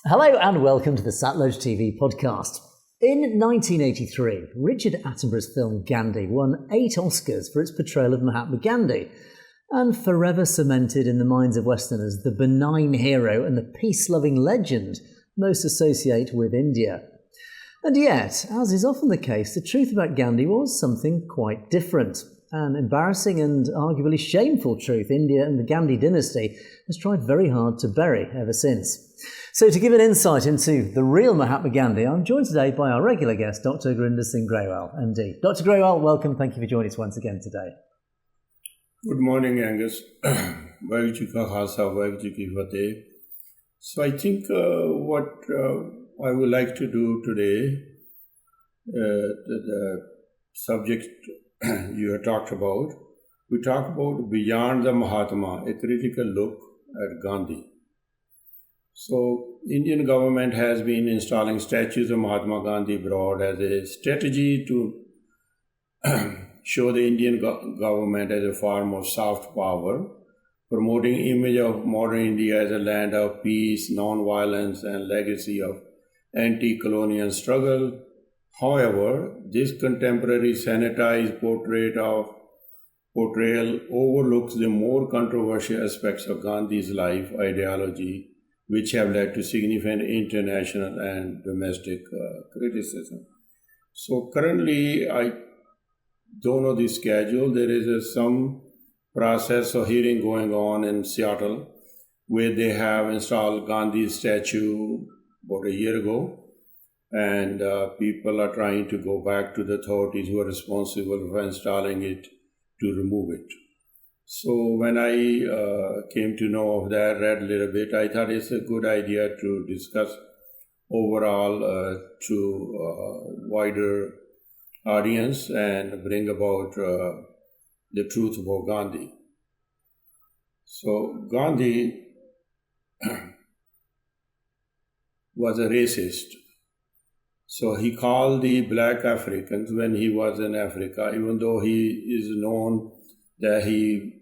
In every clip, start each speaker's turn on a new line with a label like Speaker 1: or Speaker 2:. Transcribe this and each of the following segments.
Speaker 1: Hello and welcome to the Satluj TV podcast. In 1983, Richard Attenborough's film Gandhi won 8 Oscars for its portrayal of Mahatma Gandhi, and forever cemented in the minds of Westerners the benign hero and the peace-loving legend most associate with India. And yet, as is often the case, the truth about Gandhi was something quite different. An embarrassing and arguably shameful truth India and the Gandhi dynasty has tried very hard to bury ever since. So to give an insight into the real Mahatma Gandhi, I'm joined today by our regular guest, Dr. Singh Grewal, MD. Dr. Grewal, welcome. Thank you for joining us once again today.
Speaker 2: Good morning, Angus. Vaheguru Ka Khalsa, Vaheguru Ki Fateh. So I think what I would like to do today, the subject you have talked about, we talk about Beyond the Mahatma, a critical look at Gandhi. So Indian government has been installing statues of Mahatma Gandhi abroad as a strategy to show the Indian government as a form of soft power, promoting image of modern India as a land of peace, non-violence, and legacy of anti-colonial struggle. However, this contemporary sanitized portrayal overlooks the more controversial aspects of Gandhi's life ideology, which have led to significant international and domestic criticism. So currently, I don't know the schedule. There is some process of hearing going on in Seattle where they have installed Gandhi's statue about a year ago. And people are trying to go back to the authorities who are responsible for installing it to remove it. So when I came to know of that, read a little bit, I thought it's a good idea to discuss overall to wider audience and bring about the truth about Gandhi. So Gandhi was a racist. So he called the black Africans when he was in Africa, even though he is known that he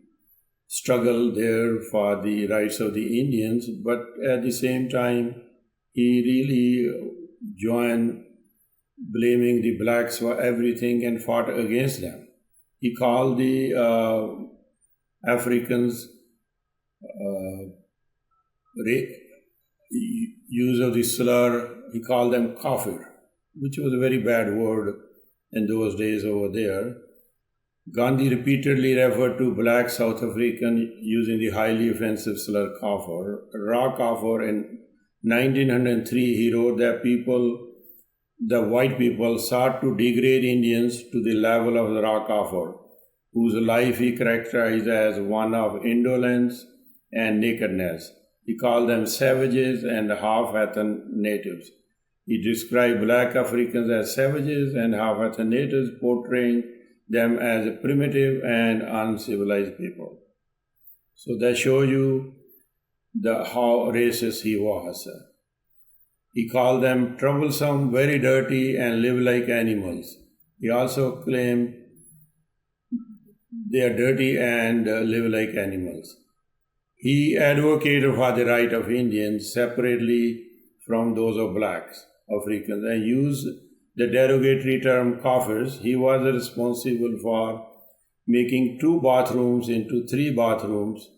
Speaker 2: struggled there for the rights of the Indians, but at the same time, he really joined blaming the blacks for everything and fought against them. He called the Africans use of the slur, he called them kafir, which was a very bad word in those days over there. Gandhi repeatedly referred to black South African using the highly offensive slur kafir. Ra kafir in 1903, he wrote that the white people sought to degrade Indians to the level of the Ra kafir, whose life he characterized as one of indolence and nakedness. He called them savages and half-Hathan natives. He described black Africans as savages and half-Hathan natives, portraying them as a primitive and uncivilized people. So that shows you how racist he was. He called them troublesome, very dirty, and live like animals. He also claimed they are dirty and live like animals. He advocated for the right of Indians separately from those of blacks, Africans, and used the derogatory term kafirs. He was responsible for making 2 bathrooms into 3 bathrooms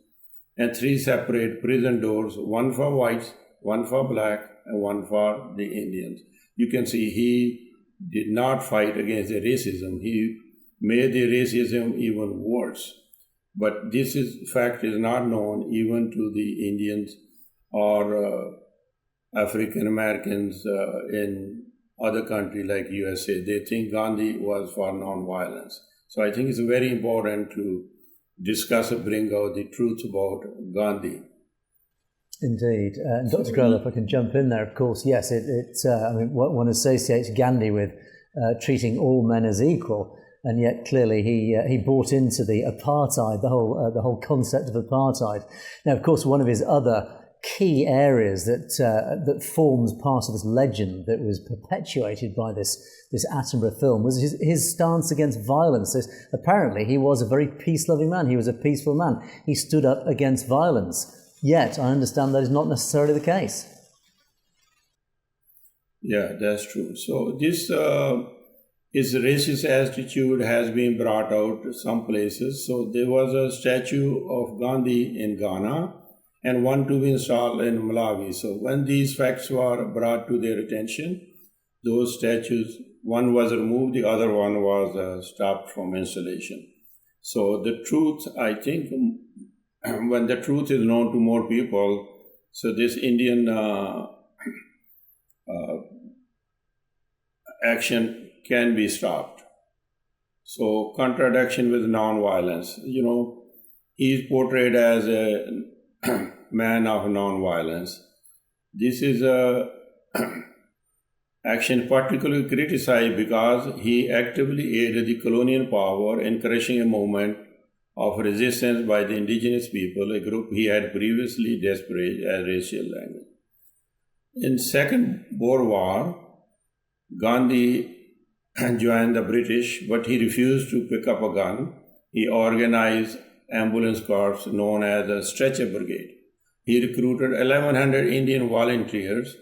Speaker 2: and 3 separate prison doors, one for whites, one for black, and one for the Indians. You can see he did not fight against the racism. He made the racism even worse. But this fact is not known even to the Indians or African Americans in other countries like USA. They think Gandhi was for non-violence. So I think it's very important to discuss and bring out the truth about Gandhi.
Speaker 1: Indeed. And Dr. Grewal, if I can jump in there, of course, yes, one associates Gandhi with treating all men as equal. And yet, clearly, he bought into the apartheid, the whole concept of apartheid. Now, of course, one of his other key areas that forms part of this legend that was perpetuated by this Attenborough film was his stance against violence. Apparently, he was a very peace-loving man. He was a peaceful man. He stood up against violence. Yet, I understand that is not necessarily the case.
Speaker 2: Yeah, that's true. So this his racist attitude has been brought out some places. So there was a statue of Gandhi in Ghana and one to be installed in Malawi. So when these facts were brought to their attention, those statues, one was removed, the other one was stopped from installation. So the truth, I think, when the truth is known to more people, so this Indian action can be stopped. So contradiction with non-violence. He is portrayed as a man of non-violence. This is a action particularly criticized because he actively aided the colonial power in crushing a movement of resistance by the indigenous people, a group he had previously disparaged as racial language. In Second Boer War, Gandhi joined the British, but he refused to pick up a gun. He organized ambulance corps known as the Stretcher Brigade. He recruited 1,100 Indian volunteers,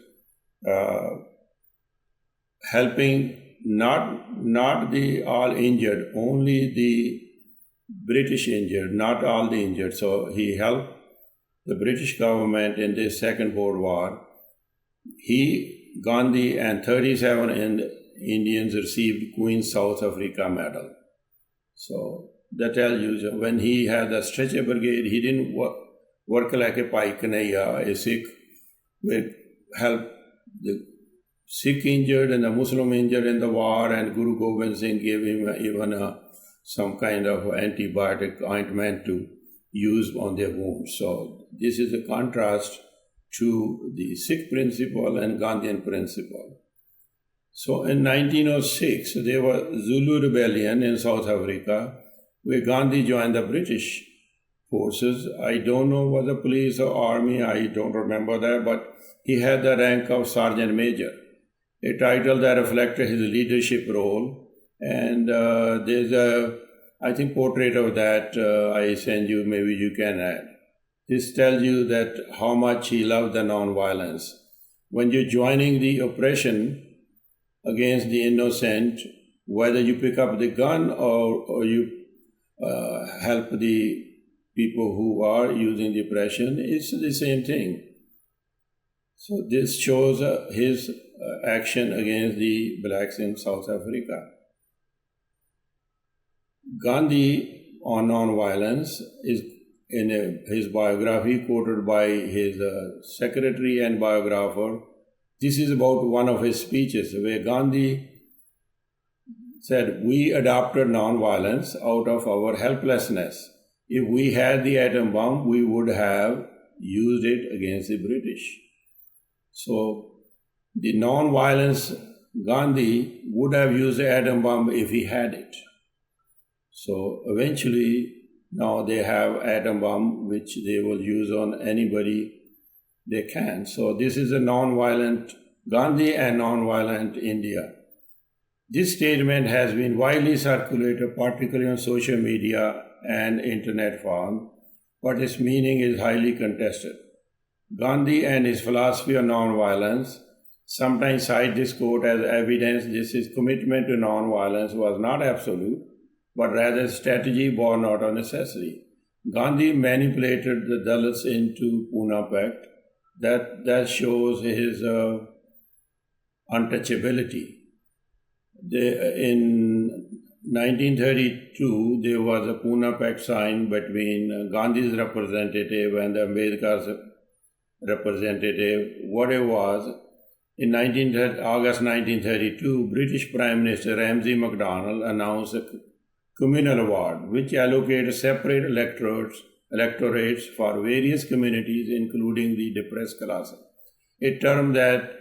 Speaker 2: helping not the all injured, only the British injured, not all the injured. So he helped the British government in the Second Boer War. Gandhi and 37 Indians received Queen South Africa medal. So that tells you, when he had the Stretcher Brigade, he didn't work like a Paikanaya, a Sikh, will help the Sikh injured and the Muslim injured in the war, and Guru Gobind Singh gave him even some kind of antibiotic ointment to use on their wounds. So this is a contrast to the Sikh principle and Gandhian principle. So in 1906, there was Zulu rebellion in South Africa, where Gandhi joined the British forces. I don't know whether police or army, I don't remember that, but he had the rank of Sergeant Major, a title that reflected his leadership role. And there's a, I think, portrait of that I send you, maybe you can add. This tells you that how much he loved the non-violence. When you're joining the oppression against the innocent, whether you pick up the gun or you help the people who are using the oppression, it's the same thing. So this shows his action against the blacks in South Africa. Gandhi on non-violence is in his biography, quoted by his secretary and biographer. This is about one of his speeches where Gandhi said, "We adopted non-violence out of our helplessness. If we had the atom bomb, we would have used it against the British." So the non-violence, Gandhi would have used the atom bomb if he had it. So eventually, now they have atom bomb which they will use on anybody they can. So this is a non-violent Gandhi and non-violent India. This statement has been widely circulated, particularly on social media and internet forums, but its meaning is highly contested. Gandhi and his philosophy of non-violence sometimes cite this quote as evidence his commitment to non-violence was not absolute, but rather strategy born out of necessity. Gandhi manipulated the Dalits into Pune Pact. That shows his untouchability. In 1932, there was a Pune Pact signed between Gandhi's representative and Ambedkar's representative. What it was, in August 1932, British Prime Minister Ramsay MacDonald announced a communal award, which allocated separate electorates for various communities, including the depressed classes, a term that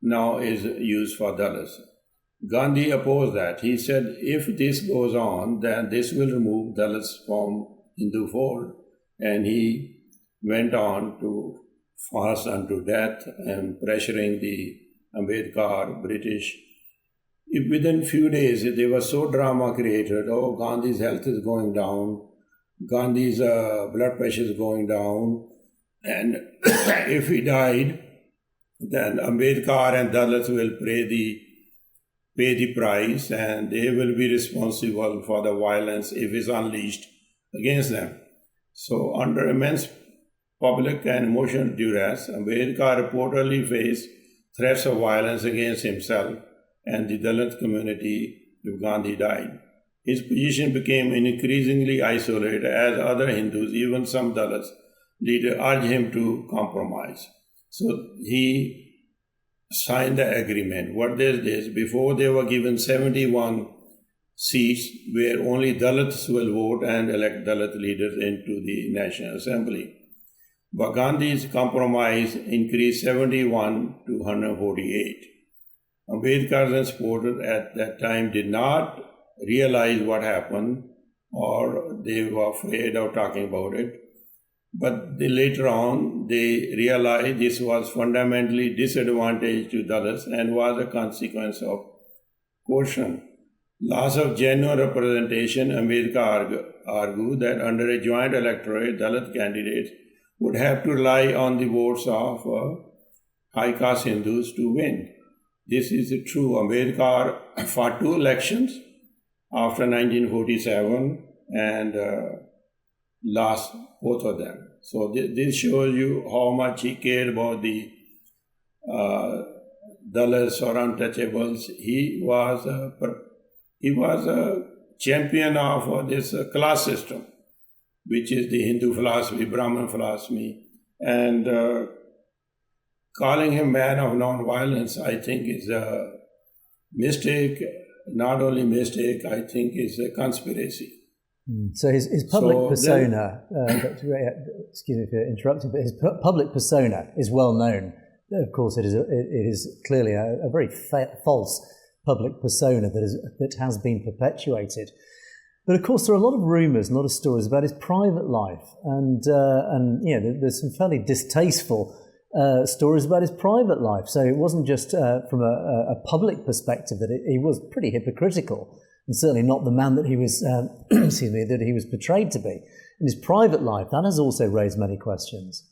Speaker 2: now is used for Dalits. Gandhi opposed that. He said, if this goes on, then this will remove Dalits from Hindu fold. And he went on to fast unto death and pressuring the Ambedkar, British. Within few days, they were so drama created. Oh, Gandhi's health is going down. Gandhi's blood pressure is going down. And if he died, then Ambedkar and Dalits will pay the price, and they will be responsible for the violence if it's unleashed against them. So under immense public and emotional duress, Ambedkar reportedly faced threats of violence against himself and the Dalit community if Gandhi died. His position became increasingly isolated as other Hindus, even some Dalit leaders, urged him to compromise. So he signed the agreement. What is this? Before they were given 71 seats where only Dalits will vote and elect Dalit leaders into the National Assembly. But Gandhi's compromise increased 71 to 148. Ambedkar's supporters at that time did not realize what happened, or they were afraid of talking about it. But later on, they realized this was fundamentally disadvantage to Dalits and was a consequence of coercion. Loss of genuine representation, Ambedkar argued that under a joint electorate, Dalit candidates would have to rely on the votes of high caste Hindus to win. This is true. Ambedkar fought 2 elections after 1947 and lost both of them. So this shows you how much he cared about the Dalits or untouchables. He was a champion of this class system, which is the Hindu philosophy, Brahman philosophy, and calling him man of non-violence, I think, is a mistake. Not only mistake, I think is a conspiracy.
Speaker 1: So his public persona, excuse me for interrupting, but his public persona is well known. Of course, it is clearly a very false public persona that has been perpetuated. But of course, there are a lot of rumours, a lot of stories about his private life, and there's some fairly distasteful stories about his private life. So it wasn't just from a public perspective that he was pretty hypocritical, and certainly not the man that he was, that he was portrayed to be. In his private life, that has also raised many questions.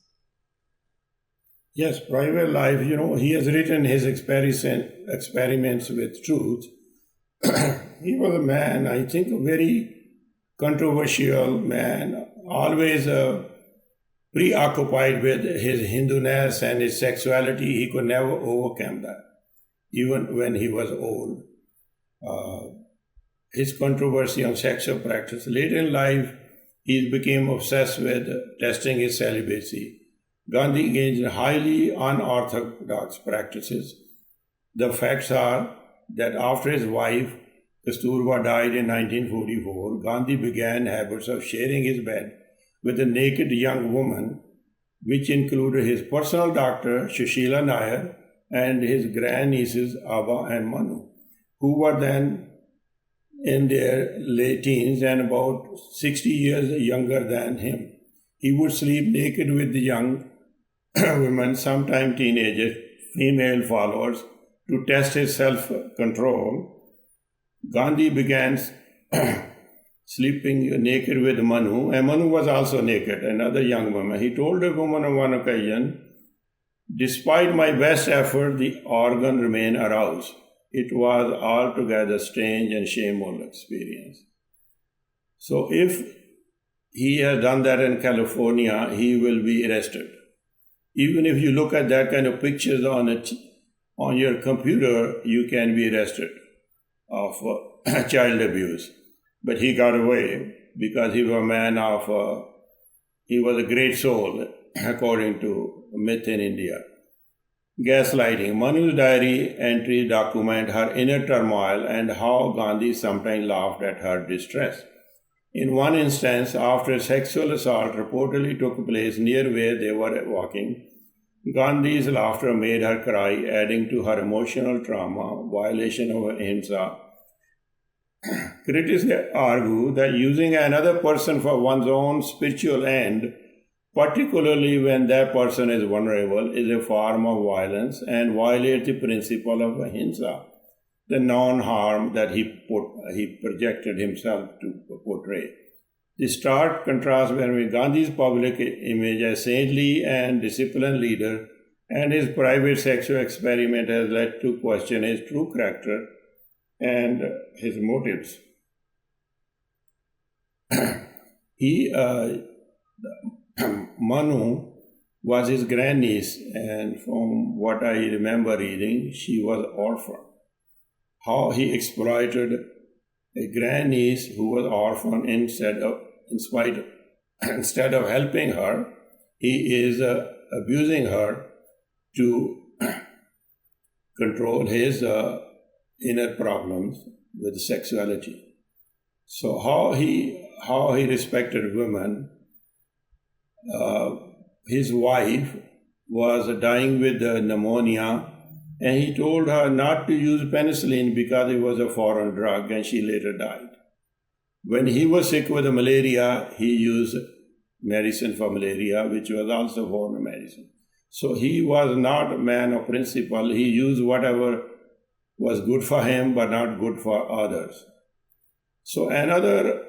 Speaker 2: Yes, private life, he has written his experiments with truth. He was a man, I think, a very controversial man, always preoccupied with his Hinduness and his sexuality. He could never overcome that, even when he was old. His controversy on sexual practice. Later in life, he became obsessed with testing his celibacy. Gandhi engaged in highly unorthodox practices. The facts are that after his wife, Kasturba, died in 1944, Gandhi began habits of sharing his bed with a naked young woman, which included his personal doctor, Sushila Nair, and his grandnieces, Abba and Manu, who were then in their late teens and about 60 years younger than him. He would sleep naked with the young women, sometimes teenagers, female followers, to test his self-control. Gandhi began sleeping naked with Manu, and Manu was also naked, another young woman. He told a woman on one occasion, "Despite my best effort, the organ remained aroused. It was altogether strange and shameful experience." So if he has done that in California, he will be arrested. Even if you look at that kind of pictures on your computer, you can be arrested of child abuse. But he got away because he was a man he was a great soul, according to myth in India. Gaslighting. Manu's diary entries document her inner turmoil and how Gandhi sometimes laughed at her distress. In one instance, after a sexual assault reportedly took place near where they were walking, Gandhi's laughter made her cry, adding to her emotional trauma, violation of ahimsa. Critics argue that using another person for one's own spiritual end, particularly when that person is vulnerable, is a form of violence and violates the principle of ahimsa, the non-harm that he projected himself to portray. The stark contrast between Gandhi's public image as saintly and disciplined leader and his private sexual experiment has led to question his true character and his motives. Manu was his grandniece, and from what I remember reading, she was orphan. How he exploited a grandniece who was orphan instead of helping her, he is abusing her to control his inner problems with sexuality. So how he respected women. His wife was dying with pneumonia, and he told her not to use penicillin because it was a foreign drug, and she later died. When he was sick with malaria, he used medicine for malaria, which was also foreign medicine. So he was not a man of principle. He used whatever was good for him, but not good for others. So another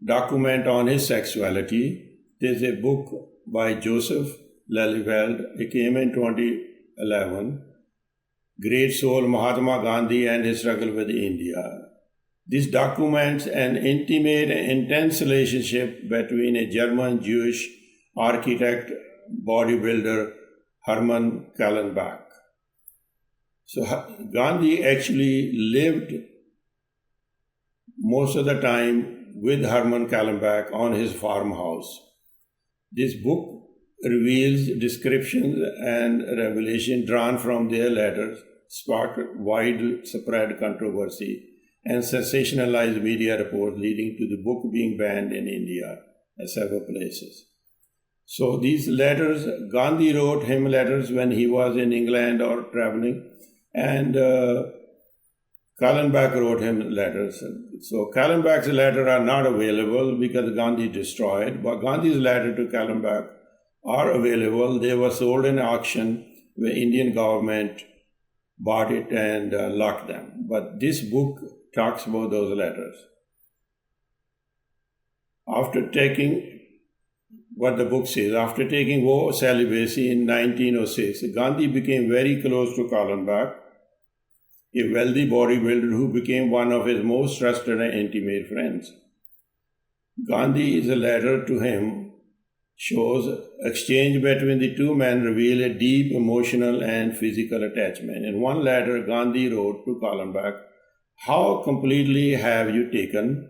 Speaker 2: document on his sexuality, there's a book by Joseph Lelyveld. It came in 2011, Great Soul Mahatma Gandhi and His Struggle with India. This documents an intimate and intense relationship between a German Jewish architect, bodybuilder, Hermann Kallenbach. So Gandhi actually lived most of the time with Hermann Kallenbach on his farmhouse. This book reveals descriptions and revelation drawn from their letters, sparked widespread controversy and sensationalized media reports, leading to the book being banned in India at several places. So these letters, Gandhi wrote him letters when he was in England or traveling, and Kallenbach wrote him letters. So Kallenbach's letters are not available because Gandhi destroyed, but Gandhi's letter to Kallenbach are available. They were sold in auction where Indian government bought it and locked them. But this book talks about those letters. After taking, what the book says, after taking vow of celibacy in 1906, Gandhi became very close to Kallenbach, a wealthy bodybuilder who became one of his most trusted and intimate friends. Gandhi's letter to him shows exchange between the two men reveal a deep emotional and physical attachment. In one letter, Gandhi wrote to Kallenbach, "How completely have you taken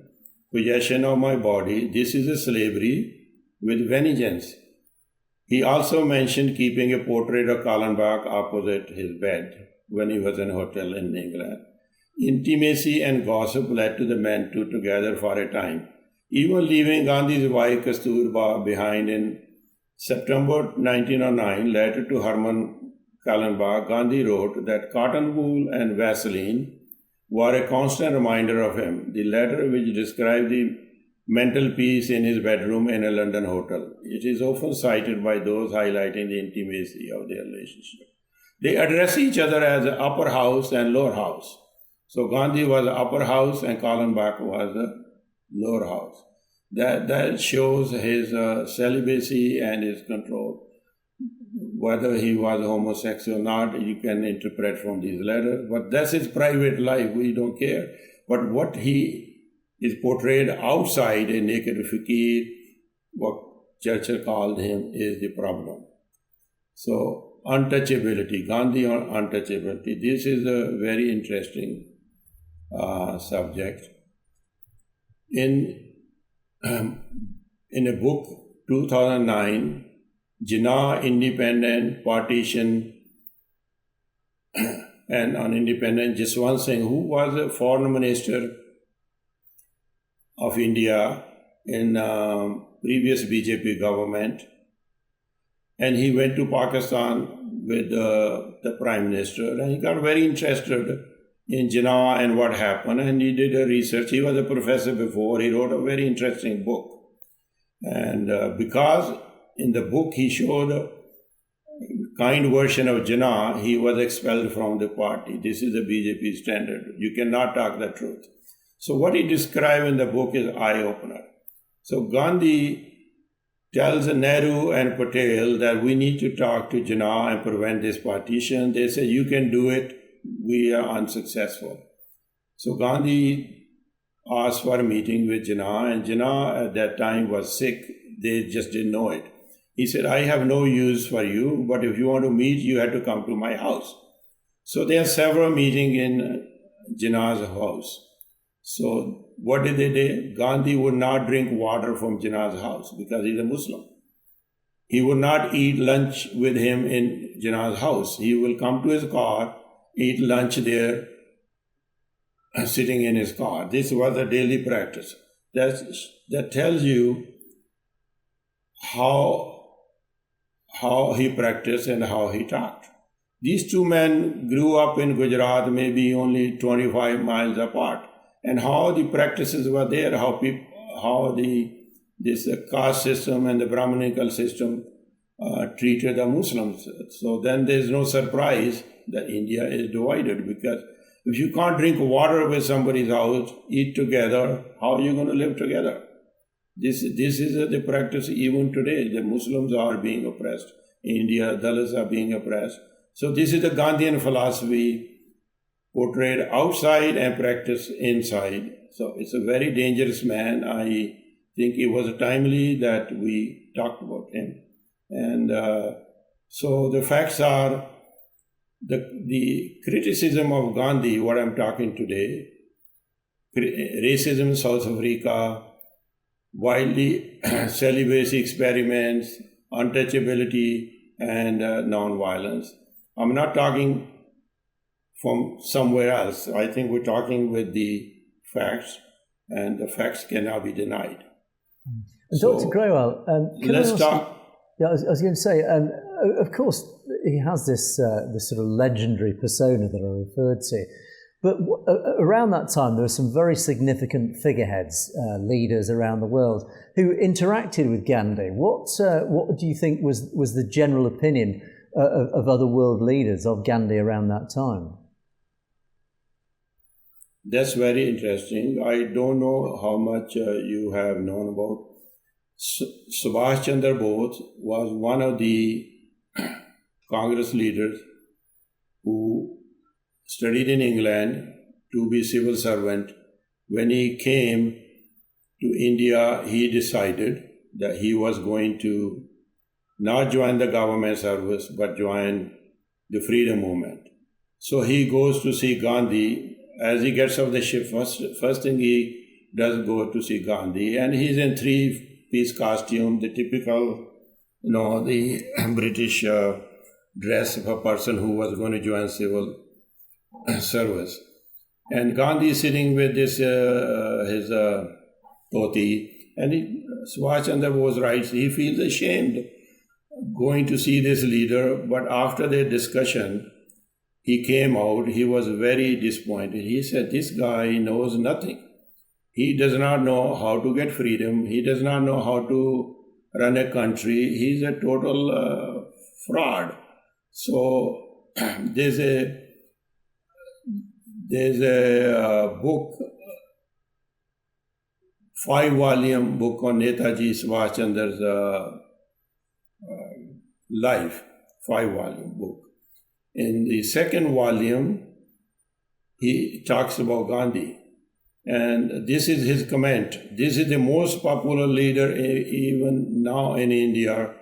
Speaker 2: possession of my body? This is a slavery with vengeance." He also mentioned keeping a portrait of Kallenbach opposite his bed when he was in a hotel in England. Intimacy and gossip led to the men two together for a time, even leaving Gandhi's wife Kasturba behind. In September 1909, letter to Hermann Kallenbach, Gandhi wrote that cotton wool and Vaseline were a constant reminder of him. The letter, which described the mental peace in his bedroom in a London hotel, it is often cited by those highlighting the intimacy of their relationship. They address each other as the upper house and lower house. So Gandhi was the upper house and Kallenbach was the lower house. That shows his celibacy and his control. Whether he was homosexual or not, you can interpret from these letters. But that's his private life. We don't care. But what he is portrayed outside, a naked fakir, what Churchill called him, is the problem. So untouchability, Gandhi on untouchability. This is a very interesting subject. In a book, 2009, Jinnah, Independent, Partition, and on Independent, Jaswant Singh, who was a foreign minister of India in previous BJP government, and he went to Pakistan with the Prime Minister, and he got very interested in Jinnah and what happened, and he did a research. He was a professor before. He wrote a very interesting book. And because in the book he showed a kind version of Jinnah, he was expelled from the party. This is the BJP standard. You cannot talk the truth. So what he described in the book is eye-opener. So Gandhi tells Nehru and Patel that we need to talk to Jinnah and prevent this partition. They say, you can do it, we are unsuccessful. So Gandhi asked for a meeting with Jinnah, and Jinnah at that time was sick. They just didn't know it. He said, I have no use for you, but if you want to meet, you have to come to my house. So there are several meetings in Jinnah's house. So what did they do? Gandhi would not drink water from Jinnah's house because he's a Muslim. He would not eat lunch with him in Jinnah's house. He will come to his car, eat lunch there, sitting in his car. This was a daily practice. That tells you how he practiced and how he talked. These two men grew up in Gujarat, maybe only 25 miles apart, and how the practices were there, this caste system and the Brahminical system treated the Muslims. So then there is no surprise that India is divided, because if you can't drink water with somebody's house, eat together, how are you going to live together? This is the practice even today. The Muslims are being oppressed. In India, Dalits are being oppressed. So this is the Gandhian philosophy portrayed outside and practiced inside. So it's a very dangerous man. I think it was timely that we talked about him. And so the facts are, the criticism of Gandhi, what I'm talking today, racism in South Africa, widely celibacy experiments, untouchability, and non-violence. I'm not talking from somewhere else. I think we're talking with the facts, and the facts cannot be denied.
Speaker 1: And so, Dr. Grewal,
Speaker 2: let's talk.
Speaker 1: Yeah, I was going to say, of course, he has this sort of legendary persona that I referred to. But around that time, there were some very significant figureheads, leaders around the world, who interacted with Gandhi. What do you think was the general opinion of other world leaders of Gandhi around that time?
Speaker 2: That's very interesting. I don't know how much you have known about. Subhash Chandra Bose was one of the Congress leaders who studied in England to be civil servant. When he came to India, he decided that he was going to not join the government service, but join the freedom movement. So he goes to see Gandhi. As he gets off the ship, first thing he does go to see Gandhi, and he's in three-piece costume, the typical, the British dress of a person who was going to join civil service. And Gandhi is sitting with this his dhoti, and Subhash Chandra Bose writes, he feels ashamed going to see this leader, but after their discussion, he came out, he was very disappointed. He said, this guy knows nothing. He does not know how to get freedom. He does not know how to run a country. He's a total fraud. So there's a book, 5-volume book on Netaji Subhash Chandra's life, 5-volume book. In the second volume, he talks about Gandhi. And this is his comment. This is the most popular leader even now in India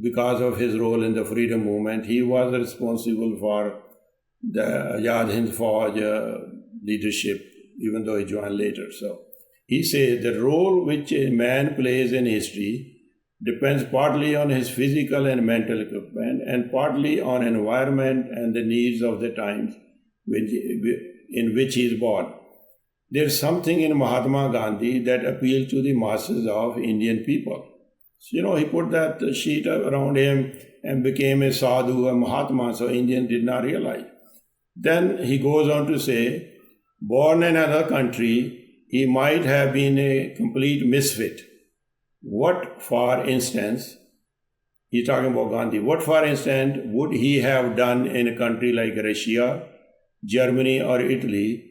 Speaker 2: because of his role in the freedom movement. He was responsible for the Azad Hind Fauj leadership, even though he joined later. So he says the role which a man plays in history depends partly on his physical and mental equipment and partly on environment and the needs of the times in which he is born. There's something in Mahatma Gandhi that appealed to the masses of Indian people. So, he put that sheet around him and became a sadhu, a Mahatma, so Indians did not realize. Then he goes on to say, born in another country, he might have been a complete misfit. What, for instance, he's talking about Gandhi, what, for instance, would he have done in a country like Russia, Germany, or Italy?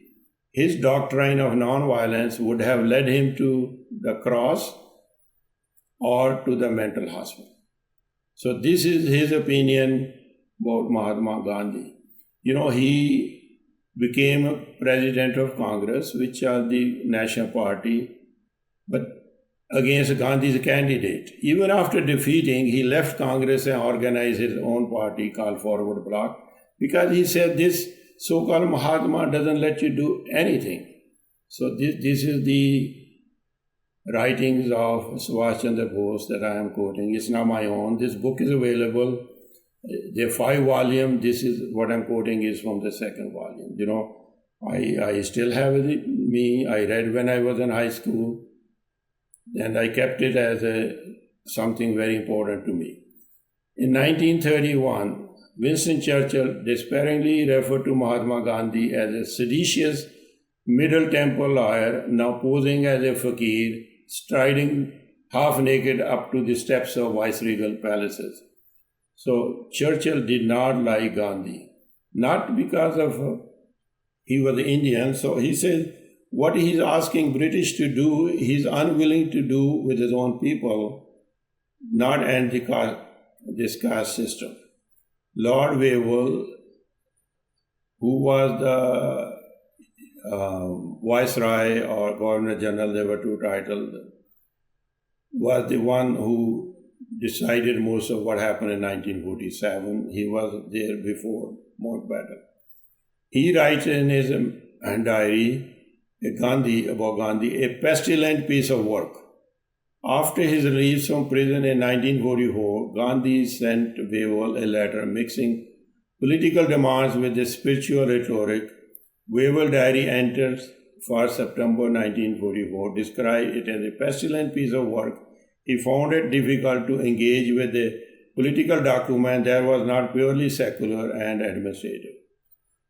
Speaker 2: His doctrine of non-violence would have led him to the cross, or to the mental hospital. So this is his opinion about Mahatma Gandhi. He became a president of Congress, which are the national party, but against Gandhi's candidate. Even after defeating, he left Congress and organized his own party called Forward Bloc, because he said this so-called Mahatma doesn't let you do anything. So this is the writings of Subhash Chandra Bose that I am quoting. It's not my own. This book is available. There are 5 volumes. This is what I'm quoting is from the second volume. I still have it with me. I read when I was in high school, and I kept it as something very important to me. In 1931, Winston Churchill despairingly referred to Mahatma Gandhi as a seditious Middle Temple lawyer, now posing as a fakir, striding half naked up to the steps of viceregal palaces. So Churchill did not like Gandhi, not because of he was Indian. So he said what he's asking British to do, he's unwilling to do with his own people, not end this caste system. Lord Grewal, who was the Viceroy or Governor General, there were 2 titles, was the one who decided most of what happened in 1947. He was there before Mountbatten. He writes in his diary about Gandhi, a pestilent piece of work. After his release from prison in 1944, Gandhi sent Grewal a letter mixing political demands with the spiritual rhetoric. Grewal diary enters for September 1944, described it as a pestilent piece of work. He found it difficult to engage with a political document that was not purely secular and administrative.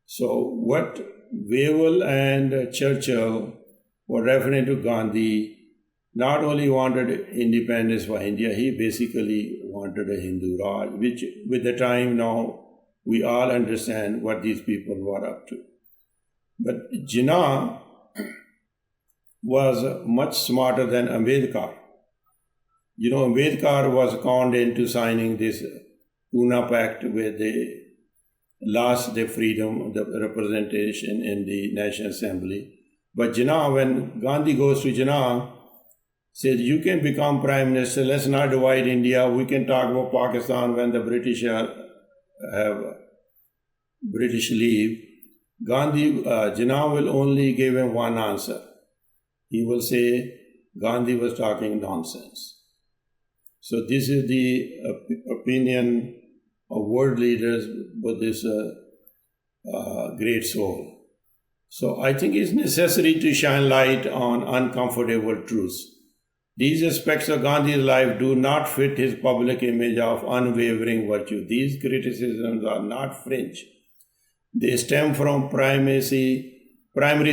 Speaker 2: So what Grewal and Churchill were referring to Gandhi not only wanted independence for India, he basically wanted a Hindu Raj, which with the time now we all understand what these people were up to. But Jinnah was much smarter than Ambedkar. Ambedkar was conned into signing this Pune Pact where they lost their freedom, the representation in the National Assembly. But Jinnah, when Gandhi goes to Jinnah, said, you can become Prime Minister, let's not divide India, we can talk about Pakistan when the British have British leave. Jinnah will only give him one answer. He will say, Gandhi was talking nonsense. So this is the opinion of world leaders with this great soul. So I think it's necessary to shine light on uncomfortable truths. These aspects of Gandhi's life do not fit his public image of unwavering virtue. These criticisms are not fringe. They stem from primary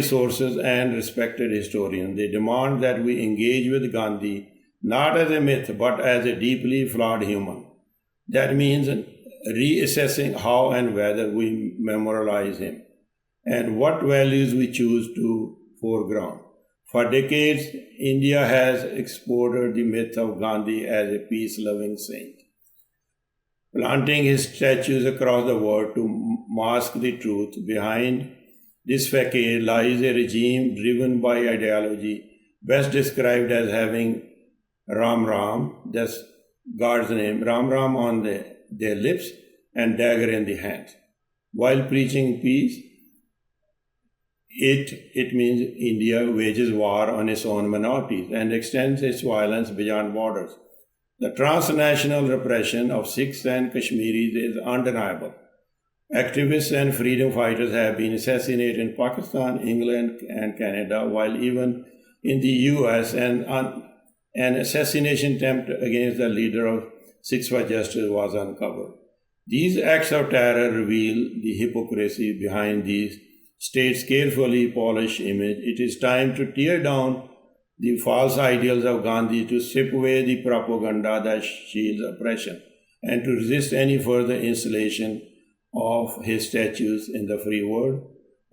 Speaker 2: sources and respected historians. They demand that we engage with Gandhi not as a myth, but as a deeply flawed human. That means reassessing how and whether we memorialize him and what values we choose to foreground. For decades, India has exported the myth of Gandhi as a peace-loving saint, planting his statues across the world to mask the truth. Behind this facade lies a regime driven by ideology, best described as having Ram, that's God's name, Ram on their lips and dagger in the hand. While preaching peace, it means India wages war on its own minorities and extends its violence beyond borders. The transnational repression of Sikhs and Kashmiris is undeniable. Activists and freedom fighters have been assassinated in Pakistan, England, and Canada, while even in the US, an assassination attempt against the leader of Sikhs for Justice was uncovered. These acts of terror reveal the hypocrisy behind these states' carefully polished image. It is time to tear down the false ideals of Gandhi, to strip away the propaganda that shields oppression, and to resist any further installation of his statues in the free world.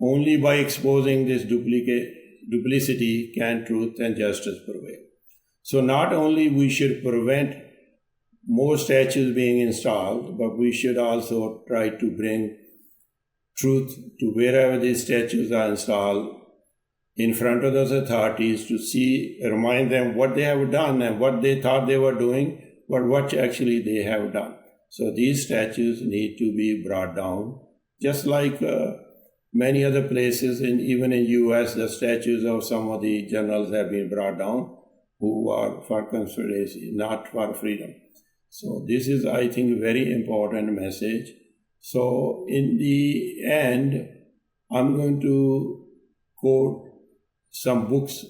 Speaker 2: Only by exposing this duplicity can truth and justice prevail. So not only we should prevent more statues being installed, but we should also try to bring truth to wherever these statues are installed in front of those authorities to see, remind them what they have done and what they thought they were doing, but what actually they have done. So these statues need to be brought down, just like many other places, and even in US, the statues of some of the generals have been brought down who are for conspiracy, not for freedom. So this is, I think, a very important message. So in the end, I'm going to quote some books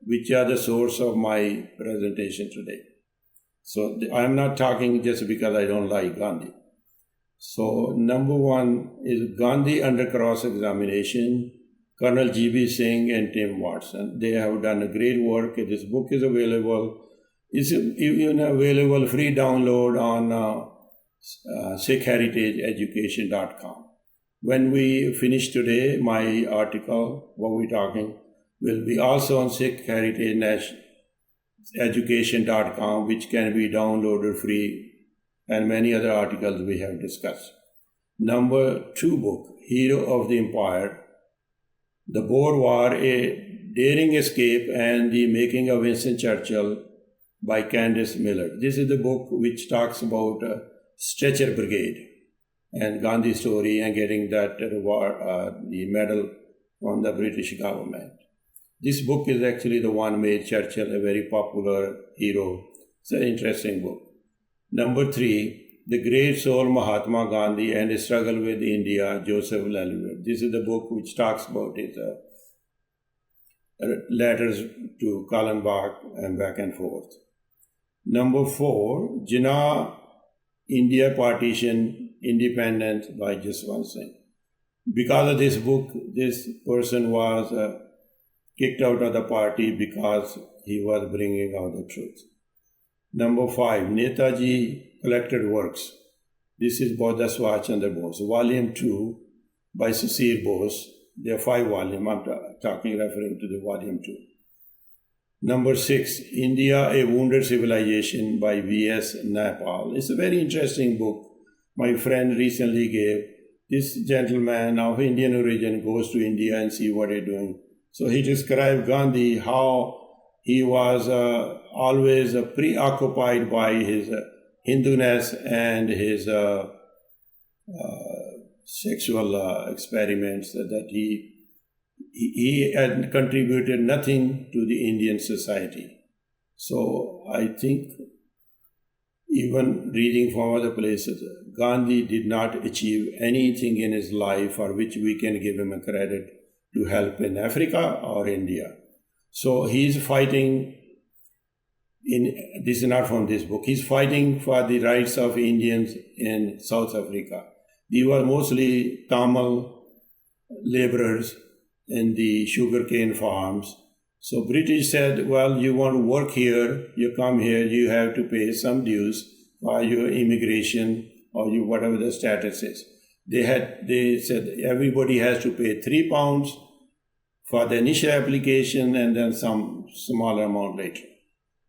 Speaker 2: which are the source of my presentation today. So I'm not talking just because I don't like Gandhi. So number one is Gandhi Under Cross-Examination, Colonel G.B. Singh and Tim Watson. They have done a great work. This book is available. It's even available free download on SikhHeritageEducation.com. When we finish today, my article, what we're talking, will be also on SikhHeritageEducation.com, which can be downloaded free, and many other articles we have discussed. Number two book, Hero of the Empire, The Boer War, A Daring Escape and the Making of Winston Churchill by Candace Miller. This is the book which talks about Stretcher Brigade and Gandhi's story and getting that reward, the medal from the British government. This book is actually the one made Churchill a very popular hero. It's an interesting book. Number three, The Great Soul Mahatma Gandhi and His Struggle with India, Joseph Lelliver. This is the book which talks about his letters to Kallenbach and back and forth. Number four, Jinnah, India Partition, Independence by Jaswant Singh. Because of this book, this person was kicked out of the party because he was bringing out the truth. Number five, Netaji Collected Works. This is Bodha Subhash Chandra Bose, Volume 2 by Susir Bose. There are 5 volumes. I'm referring to the Volume 2. Number 6, India, A Wounded Civilization by V.S. Naipaul. It's a very interesting book. My friend recently gave. This gentleman of Indian origin goes to India and see what they're doing. So he described Gandhi, how he was always preoccupied by his Hinduness and his sexual experiments, that he had contributed nothing to the Indian society. So I think, even reading from other places, Gandhi did not achieve anything in his life for which we can give him a credit to help in Africa or India. So he's fighting, this is not from this book, he's fighting for the rights of Indians in South Africa. These were mostly Tamil laborers in the sugarcane farms. So British said, well, you want to work here, you come here, you have to pay some dues for your immigration or you whatever the status is. They said everybody has to pay £3 for the initial application and then some smaller amount later.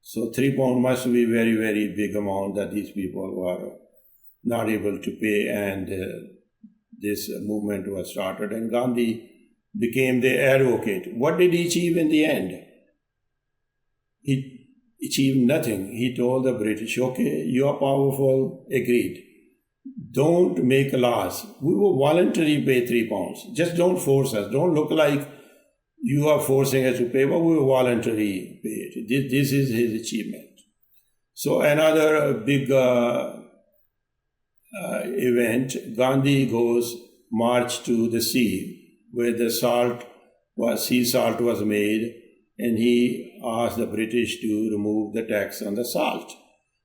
Speaker 2: So £3 must be very, very big amount that these people were not able to pay, and this movement was started, and Gandhi became the advocate. What did he achieve in the end? He achieved nothing. He told the British, okay, you are powerful, agreed. Don't make laws. We will voluntarily pay £3. Just don't force us. Don't look like you are forcing us to pay, but we will voluntarily pay it. This is his achievement. So another big event, Gandhi goes march to the sea where the sea salt was made, and he asked the British to remove the tax on the salt.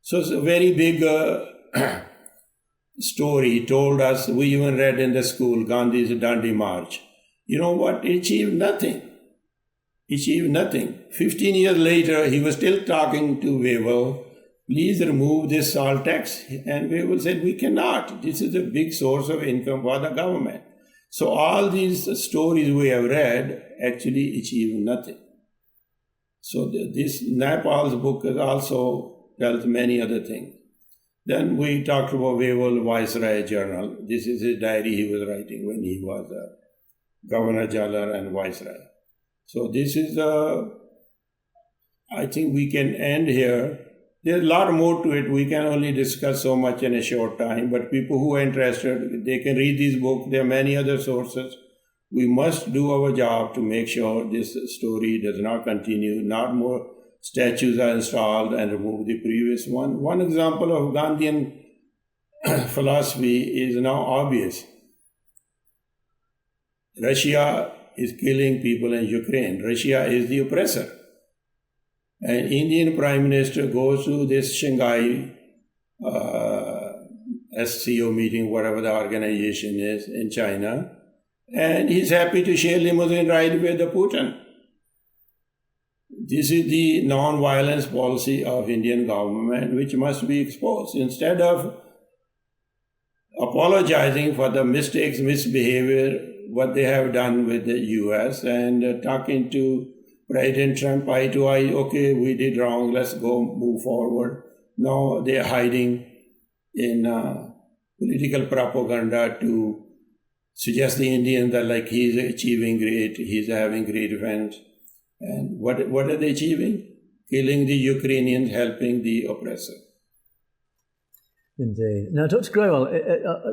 Speaker 2: So it's a very big story. He told us, we even read in the school, Gandhi's Dandi March. You know what? He achieved nothing. 15 years later, he was still talking to Grewal, please remove this salt tax. And Grewal said, we cannot. This is a big source of income for the government. So all these stories we have read actually achieve nothing. So this Nepal's book is also tells many other things. Then we talked about Grewal Viceroy Journal. This is his diary he was writing when he was Governor General and Viceroy. So this is I think we can end here. There's a lot more to it. We can only discuss so much in a short time, but people who are interested, they can read these books. There are many other sources. We must do our job to make sure this story does not continue, not more statues are installed and remove the previous one. One example of Gandhian philosophy is now obvious. Russia is killing people in Ukraine. Russia is the oppressor. An Indian Prime Minister goes to this Shanghai SCO meeting, whatever the organization is in China, and he's happy to share limousine ride with the Putin. This is the non-violence policy of Indian government, which must be exposed. Instead of apologizing for the mistakes, misbehavior, what they have done with the US, and talking to President Trump eye to eye, okay, we did wrong, let's go move forward. Now they are hiding in political propaganda to suggest the Indians that like he's achieving great, he's having great events. And what are they achieving? Killing the Ukrainians, helping the oppressor.
Speaker 1: Indeed. Now, Dr. Grewal,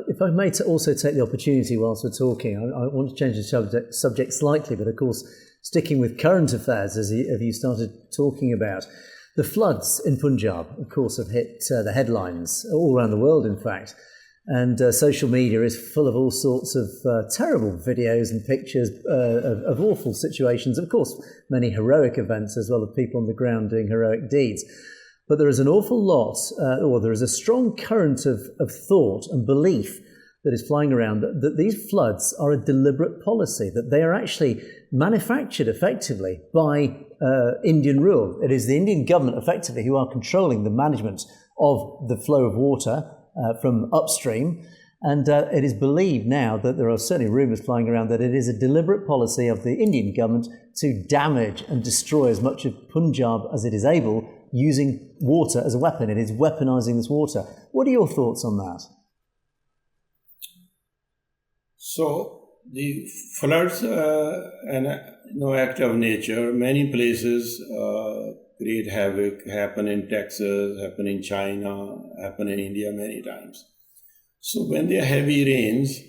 Speaker 1: if I may also take the opportunity whilst we're talking, I want to change the subject slightly, but of course, sticking with current affairs, as you started talking about, the floods in Punjab, of course, have hit the headlines all around the world, in fact. And social media is full of all sorts of terrible videos and pictures of awful situations. Of course, many heroic events as well of people on the ground doing heroic deeds. But there is an awful lot, or there is a strong current of thought and belief that is flying around that these floods are a deliberate policy, that they are actually manufactured effectively by Indian rule. It is the Indian government effectively who are controlling the management of the flow of water from upstream. And it is believed now that there are certainly rumours flying around that it is a deliberate policy of the Indian government to damage and destroy as much of Punjab as it is able using water as a weapon. It is weaponising this water. What are your thoughts on that?
Speaker 2: So the floods an act of nature. Many places create havoc, happen in Texas, happen in China, happen in India many times. So when there are heavy rains,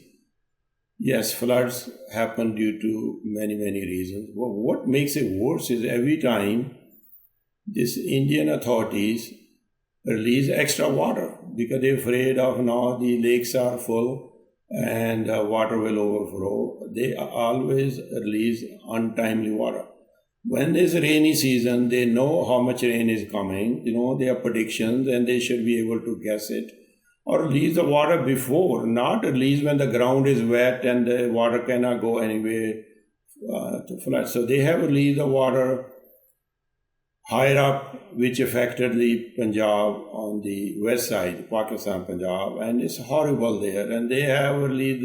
Speaker 2: yes, floods happen due to many, many reasons. But what makes it worse is every time these Indian authorities release extra water because they're afraid of now the lakes are full and water will overflow. They always release untimely water. When there's a rainy season, they know how much rain is coming, their predictions, and they should be able to guess it. Or release the water before, not release when the ground is wet and the water cannot go anywhere to flood. So they have released the water higher up, which affected the Punjab on the west side, Pakistan, Punjab, and it's horrible there. And they have released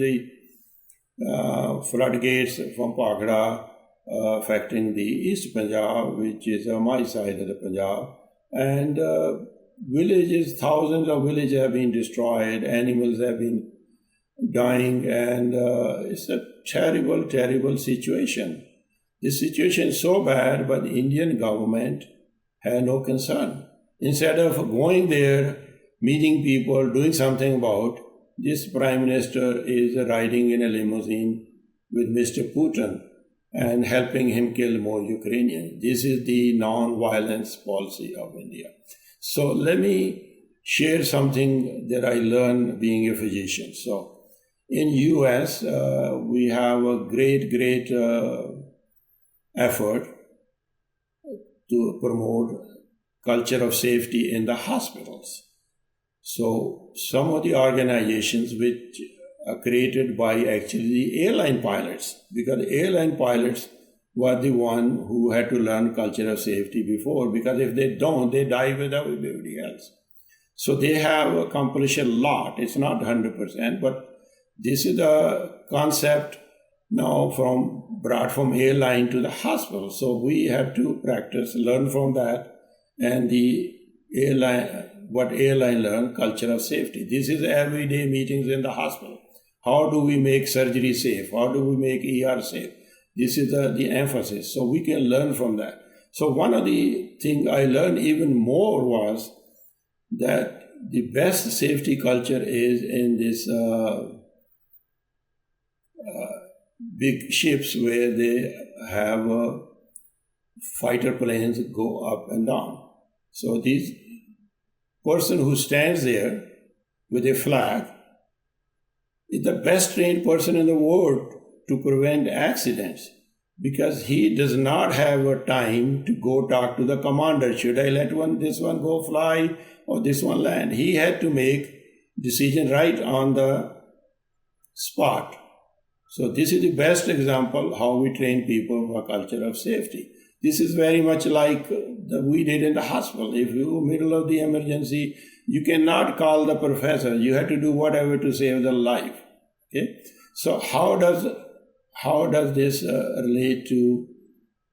Speaker 2: the floodgates from Pagra, affecting the East Punjab, which is my side of the Punjab. And villages, thousands of villages have been destroyed, animals have been dying, and it's a terrible, terrible situation. This situation is so bad, but the Indian government had no concern. Instead of going there, meeting people, doing something about, this Prime Minister is riding in a limousine with Mr. Putin and helping him kill more Ukrainians. This is the non-violence policy of India. So let me share something that I learned being a physician. So in US, we have a great effort to promote culture of safety in the hospitals. So some of the organizations which are created by actually the airline pilots, because the airline pilots were the one who had to learn culture of safety before, because if they don't, they die with everybody else. So they have accomplished a lot. It's not 100%, but this is the concept now brought from airline to the hospital. So we have to practice, learn from that, and what airline learned, culture of safety. This is everyday meetings in the hospital. How do we make surgery safe? How do we make ER safe? This is the emphasis. So we can learn from that. So one of the things I learned even more was that the best safety culture is in this big ships where they have fighter planes go up and down. So this person who stands there with a flag is the best trained person in the world to prevent accidents, because he does not have a time to go talk to the commander. Should I let this one go fly or this one land? He had to make decision right on the spot. So this is the best example how we train people for culture of safety. This is very much like we did in the hospital. If you middle of the emergency, you cannot call the professor. You have to do whatever to save the life. Okay. So how does this relate to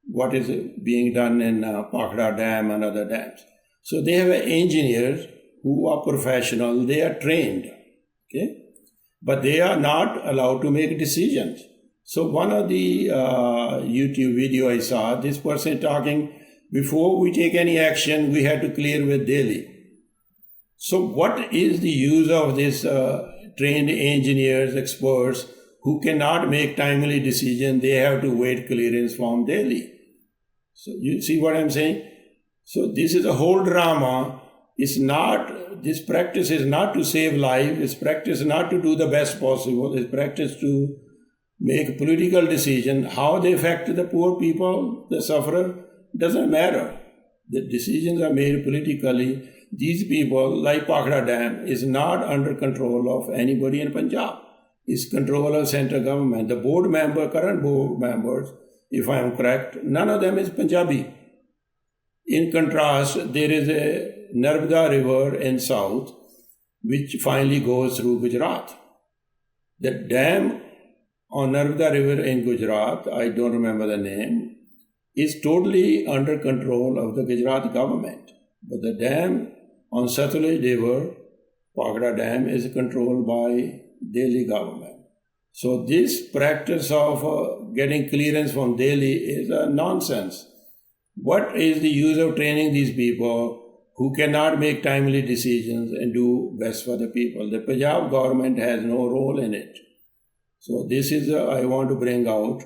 Speaker 2: what is being done in Pakhda Dam and other dams? So they have engineers who are professional. They are trained. Okay. But they are not allowed to make decisions. So one of the YouTube video I saw, this person talking, before we take any action, we have to clear with Delhi. So what is the use of this trained engineers, experts, who cannot make timely decisions? They have to wait clearance from Delhi. So you see what I'm saying? So this is a whole drama. This practice is not to save life. It's practice not to do the best possible. It's practice to make political decisions. How they affect the poor people, the sufferer, doesn't matter. The decisions are made politically. These people, like Pakhda Dam, is not under control of anybody in Punjab. It's control of central government. The current board members, if I am correct, none of them is Punjabi. In contrast, there is a Narmada River in south, which finally goes through Gujarat. The dam on Narmada River in Gujarat, I don't remember the name, is totally under control of the Gujarat government. But the dam on Satluj River, Pakhda Dam, is controlled by Delhi government. So this practice of getting clearance from Delhi is a nonsense. What is the use of training these people who cannot make timely decisions and do best for the people? The Punjab government has no role in it. So this is I want to bring out.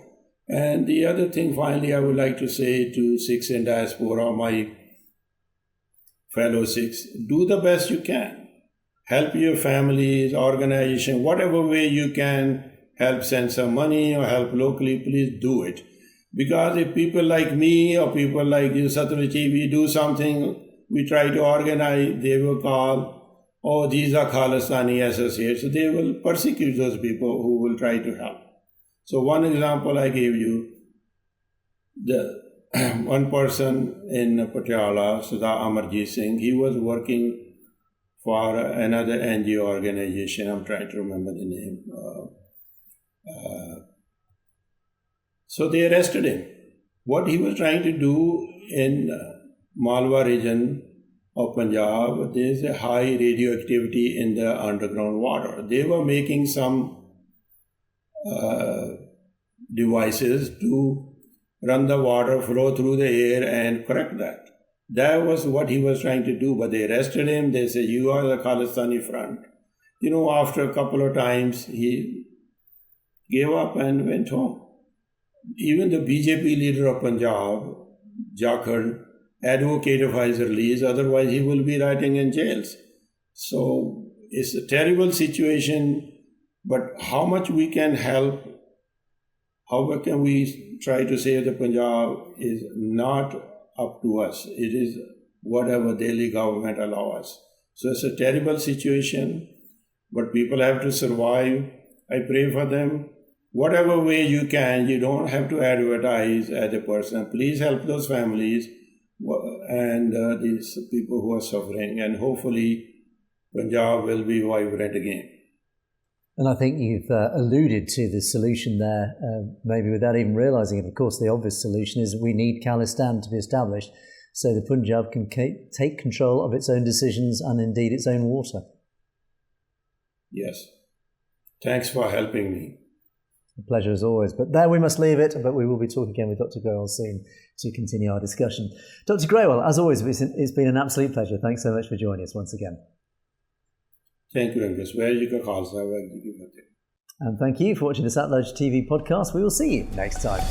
Speaker 2: And the other thing finally I would like to say to Sikhs in diaspora, my fellow Sikhs, do the best you can. Help your families, organization, whatever way you can help send some money or help locally, please do it. Because if people like me or people like you, Satluj, we do something, we try to organize, they will call, oh, these are Khalistani associates. So they will persecute those people who will try to help. So one example I gave you, the one person in Patiala, Sudha Amarjit Singh, he was working for another NGO organization. I'm trying to remember the name. So they arrested him. What he was trying to do in Malwa region of Punjab, there is a high radioactivity in the underground water. They were making some devices to run the water, flow through the air and correct that. That was what he was trying to do, but they arrested him. They said, you are the Khalistani front. After a couple of times, he gave up and went home. Even the BJP leader of Punjab, Jakhar, advocated for his release, otherwise he will be rotting in jails. So it's a terrible situation, but how much we can help, how can we try to save the Punjab is not up to us. It is whatever Delhi government allows us. So it's a terrible situation, but people have to survive. I pray for them. Whatever way you can, you don't have to advertise as a person. Please help those families and these people who are suffering, and hopefully Punjab will be vibrant again.
Speaker 1: And I think you've alluded to the solution there, maybe without even realising it. Of course, the obvious solution is we need Khalistan to be established so the Punjab can take control of its own decisions and indeed its own water.
Speaker 2: Yes. Thanks for helping me.
Speaker 1: A pleasure as always. But there we must leave it, but we will be talking again with Dr. Grewal soon to continue our discussion. Dr. Grewal, as always, it's been an absolute pleasure. Thanks so much for joining us once again.
Speaker 2: Thank you, Angus.
Speaker 1: And thank you for watching the Satluj TV podcast. We will see you next time.